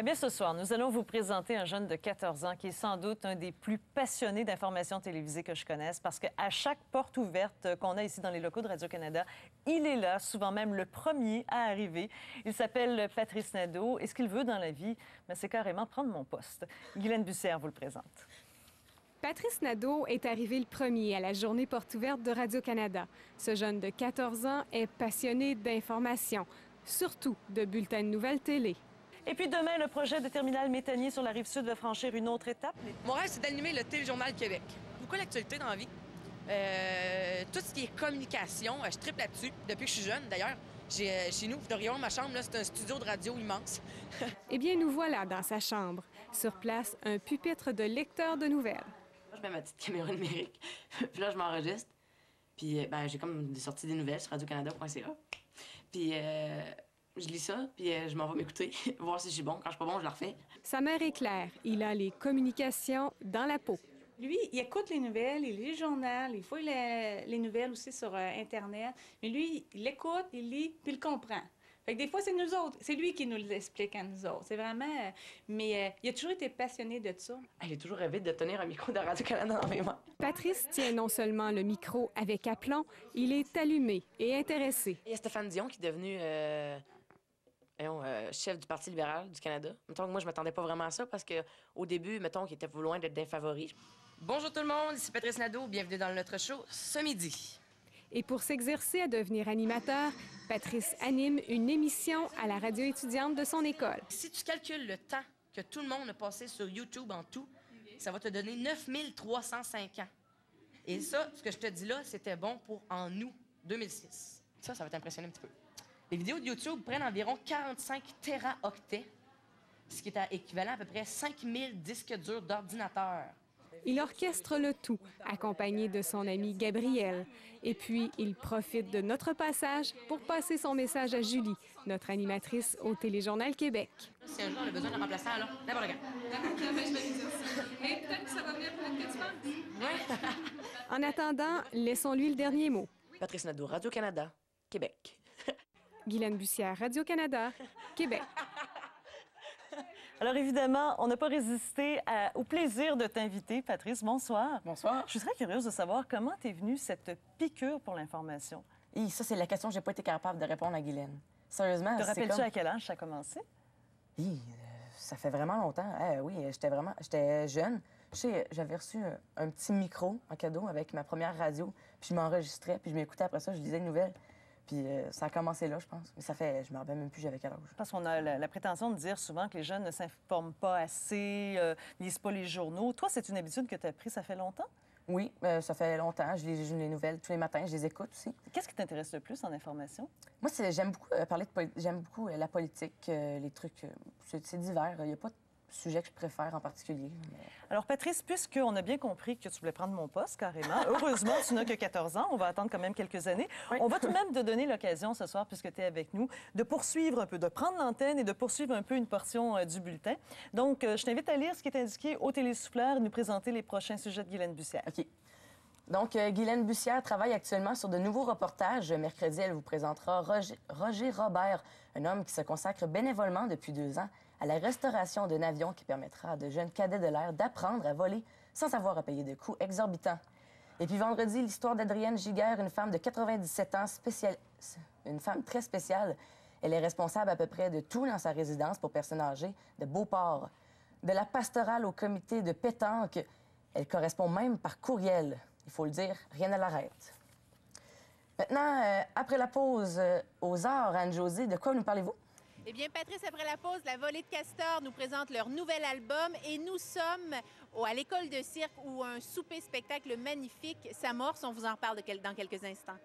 bien, ce soir, nous allons vous présenter un jeune de 14 ans qui est sans doute un des plus passionnés d'informations télévisées que je connaisse parce qu'à chaque porte ouverte qu'on a ici dans les locaux de Radio-Canada, il est là, souvent même le premier à arriver. Il s'appelle Patrice Nadeau et ce qu'il veut dans la vie, c'est carrément prendre mon poste. Guylaine Bussière vous le présente. Patrice Nadeau est arrivé le premier à la journée porte ouverte de Radio-Canada. Ce jeune de 14 ans est passionné d'information, surtout de bulletins de nouvelles télé. Et puis demain, le projet de terminal méthanier sur la Rive-Sud va franchir une autre étape. Mon rêve, c'est d'animer le Téléjournal Québec. Pourquoi l'actualité dans la vie? Tout ce qui est communication, je tripe là-dessus depuis que je suis jeune. D'ailleurs, chez nous, Dorion, ma chambre, c'est un studio de radio immense. Eh bien, nous voilà dans sa chambre. Sur place, un pupitre de lecteur de nouvelles. Moi, je mets ma petite caméra numérique, puis là, je m'enregistre. Puis, j'ai comme sorti des nouvelles sur radiocanada.ca. Puis, je lis ça, puis je m'en vais m'écouter, voir si je suis bon. Quand je suis pas bon, je la refais. Sa mère est claire. Il a les communications dans la peau. Lui, il écoute les nouvelles, il lit le journal, il fouille les nouvelles aussi sur Internet. Mais lui, il écoute, il lit, puis il comprend. Fait que des fois, c'est nous autres. C'est lui qui nous l'explique à nous autres. C'est vraiment... Mais il a toujours été passionné de ça. J'ai toujours rêvé de tenir un micro de Radio-Canada dans mes mains. Patrice tient non seulement le micro avec aplomb, il est allumé et intéressé. Il y a Stéphane Dion qui est devenu chef du Parti libéral du Canada. Mettons que moi, je m'attendais pas vraiment à ça parce qu'au début, mettons qu'il était loin d'être d'un favori. Bonjour tout le monde, ici Patrice Nadeau. Bienvenue dans notre show ce midi. Et pour s'exercer à devenir animateur, Patrice anime une émission à la radio étudiante de son école. Si tu calcules le temps que tout le monde a passé sur YouTube en tout, ça va te donner 9305 ans. Et ça, ce que je te dis là, c'était bon pour en août 2006. Ça va t'impressionner un petit peu. Les vidéos de YouTube prennent environ 45 téraoctets, ce qui est équivalent à peu près 5000 disques durs d'ordinateur. Il orchestre le tout, accompagné de son ami Gabriel. Et puis, il profite de notre passage pour passer son message à Julie, notre animatrice au Téléjournal Québec. Si un jour on a besoin d'un remplaçant, alors, n'importe quand. Je vais lui dire ça. Mais peut-être que ça va venir plus vite que tu penses. Oui. En attendant, laissons-lui le dernier mot. Patrice Nadeau, Radio-Canada, Québec. Guylaine Bussière, Radio-Canada, Québec. Alors évidemment, on n'a pas résisté au plaisir de t'inviter. Patrice, bonsoir. Bonsoir. Je suis très curieuse de savoir comment t'es venue cette piqûre pour l'information. Et ça, c'est la question que j'ai pas été capable de répondre à Guylaine. Sérieusement, Te c'est rappelles-tu comme... à quel âge ça a commencé? Ça fait vraiment longtemps. Oui, j'étais jeune. Je sais, j'avais reçu un petit micro en cadeau avec ma première radio, puis je m'enregistrais, puis je m'écoutais après ça, je lisais les nouvelles. Puis ça a commencé là, je pense. Mais ça fait, je me rappelle même plus j'avais quel âge. Parce qu'on a la prétention de dire souvent que les jeunes ne s'informent pas assez, lisent pas les journaux. Toi, c'est une habitude que tu as pris, ça fait longtemps? Oui, ça fait longtemps. Je lis les nouvelles tous les matins, je les écoute aussi. Qu'est-ce qui t'intéresse le plus en information? Moi, j'aime beaucoup j'aime beaucoup la politique, les trucs. C'est divers. Il n'y a pas de sujet que je préfère en particulier. Mais... Alors, Patrice, puisqu'on a bien compris que tu voulais prendre mon poste, carrément, heureusement, tu n'as que 14 ans. On va attendre quand même quelques années. Oui. On va tout de même te donner l'occasion ce soir, puisque tu es avec nous, de poursuivre un peu, de prendre l'antenne et de poursuivre un peu une portion du bulletin. Donc, je t'invite à lire ce qui est indiqué au télésouffleur et nous présenter les prochains sujets de Guylaine Bussière. OK. Donc, Guylaine Bussière travaille actuellement sur de nouveaux reportages. Mercredi, elle vous présentera Roger Robert, un homme qui se consacre bénévolement depuis 2 ans à la restauration d'un avion qui permettra à de jeunes cadets de l'air d'apprendre à voler sans avoir à payer de coûts exorbitants. Et puis vendredi, l'histoire d'Adrienne Giguère, une femme de 97 ans, une femme très spéciale. Elle est responsable à peu près de tout dans sa résidence pour personnes âgées de Beauport. De la pastorale au comité de pétanque, elle correspond même par courriel. Il faut le dire, rien ne l'arrête. Maintenant, après la pause aux arts, Anne-Josée, de quoi nous parlez-vous? Eh bien, Patrice, après la pause, la Volée de Castor nous présente leur nouvel album et nous sommes à l'école de cirque où un souper-spectacle magnifique s'amorce. On vous en reparle dans quelques instants.